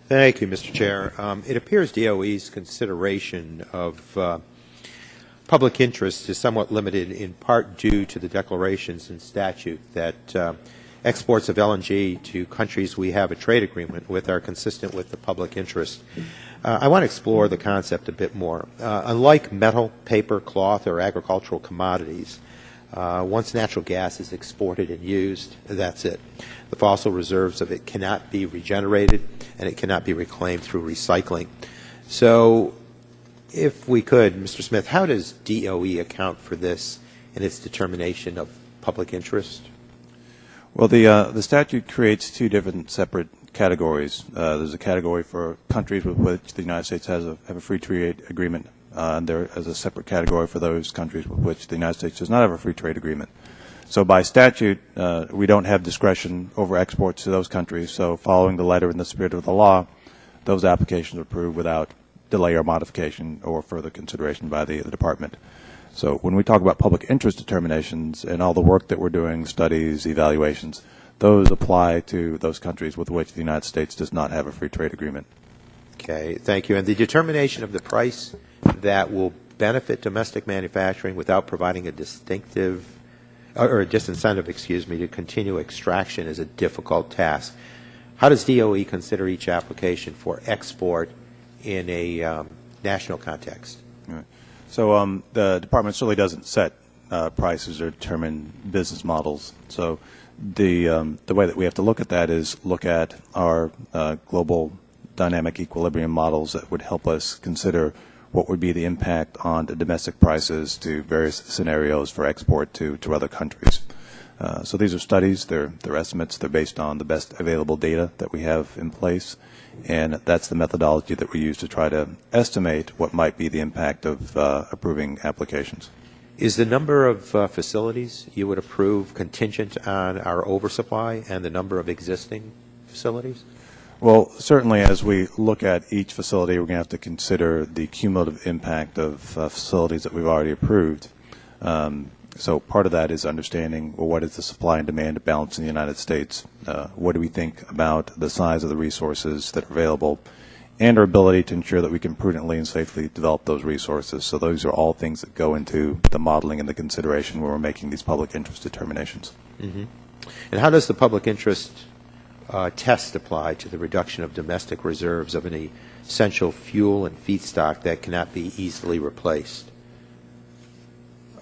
Thank you, Mr. Chair. It appears DOE's consideration of public interest is somewhat limited in part due to the declarations in statute that exports of LNG to countries we have a trade agreement with are consistent with the public interest. I want to explore the concept a bit more. Unlike metal, paper, cloth, or agricultural commodities, once natural gas is exported and used, that's it. The fossil reserves of it cannot be regenerated, and it cannot be reclaimed through recycling. So, if we could, Mr. Smith, how does DOE account for this in its determination of public interest? Well, the statute creates two different separate categories. There's a category for countries with which the United States have a free trade agreement. And there is a separate category for those countries with which the United States does not have a free trade agreement. So by statute, we don't have discretion over exports to those countries. So following the letter and the spirit of the law, those applications are approved without delay or modification or further consideration by the Department. So when we talk about public interest determinations and all the work that we're doing, studies, evaluations, those apply to those countries with which the United States does not have a free trade agreement. Okay, thank you. And the determination of the price that will benefit domestic manufacturing without providing a disincentive, to continue extraction is a difficult task. How does DOE consider each application for export in a national context? Right. So the Department certainly doesn't set prices or determine business models. So the way that we have to look at that is look at our global dynamic equilibrium models that would help us consider what would be the impact on the domestic prices to various scenarios for export to other countries. So these are studies, they're estimates, they're based on the best available data that we have in place, and that's the methodology that we use to try to estimate what might be the impact of approving applications. Is the number of facilities you would approve contingent on our oversupply and the number of existing facilities? Well, certainly as we look at each facility, we're going to have to consider the cumulative impact of facilities that we've already approved. So part of that is understanding, well, what is the supply and demand balance in the United States? What do we think about the size of the resources that are available and our ability to ensure that we can prudently and safely develop those resources? So those are all things that go into the modeling and the consideration when we're making these public interest determinations. Mm-hmm. And how does the public interest test apply to the reduction of domestic reserves of an essential fuel and feedstock that cannot be easily replaced?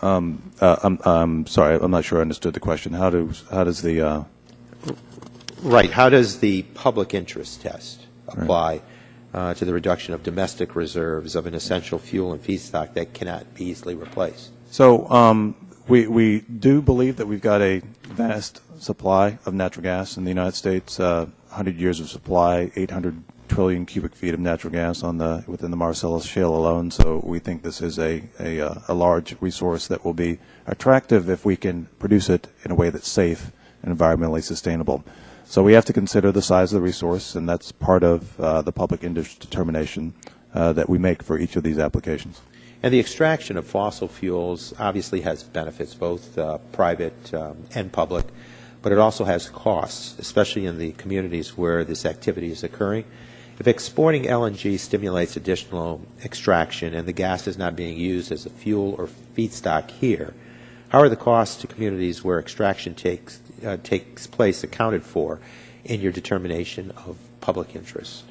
I'm sorry, I'm not sure I understood the question. How does the Right. How does the public interest test apply right. To the reduction of domestic reserves of an essential fuel and feedstock that cannot be easily replaced? So we do believe that we've got a vast supply of natural gas in the United States, 100 years of supply, 800 trillion cubic feet of natural gas within the Marcellus Shale alone. So we think this is a large resource that will be attractive if we can produce it in a way that's safe and environmentally sustainable. So we have to consider the size of the resource, and that's part of the public interest determination that we make for each of these applications. And the extraction of fossil fuels obviously has benefits, both private and public, but it also has costs, especially in the communities where this activity is occurring. If exporting LNG stimulates additional extraction and the gas is not being used as a fuel or feedstock here, how are the costs to communities where extraction takes place accounted for in your determination of public interest?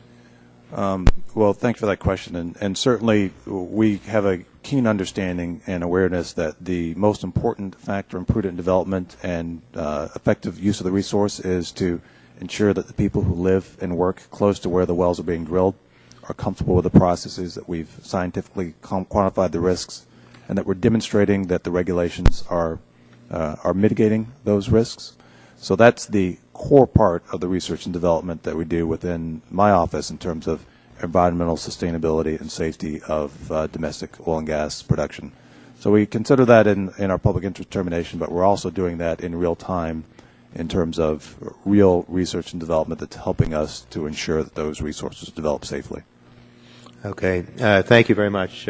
Well, thanks for that question. And certainly we have a keen understanding and awareness that the most important factor in prudent development and effective use of the resource is to ensure that the people who live and work close to where the wells are being drilled are comfortable with the processes, that we've scientifically quantified the risks, and that we're demonstrating that the regulations are mitigating those risks. So that's the core part of the research and development that we do within my office in terms of environmental sustainability and safety of domestic oil and gas production. So we consider that in our public interest determination, but we're also doing that in real time in terms of real research and development that's helping us to ensure that those resources develop safely. Okay. Thank you very much.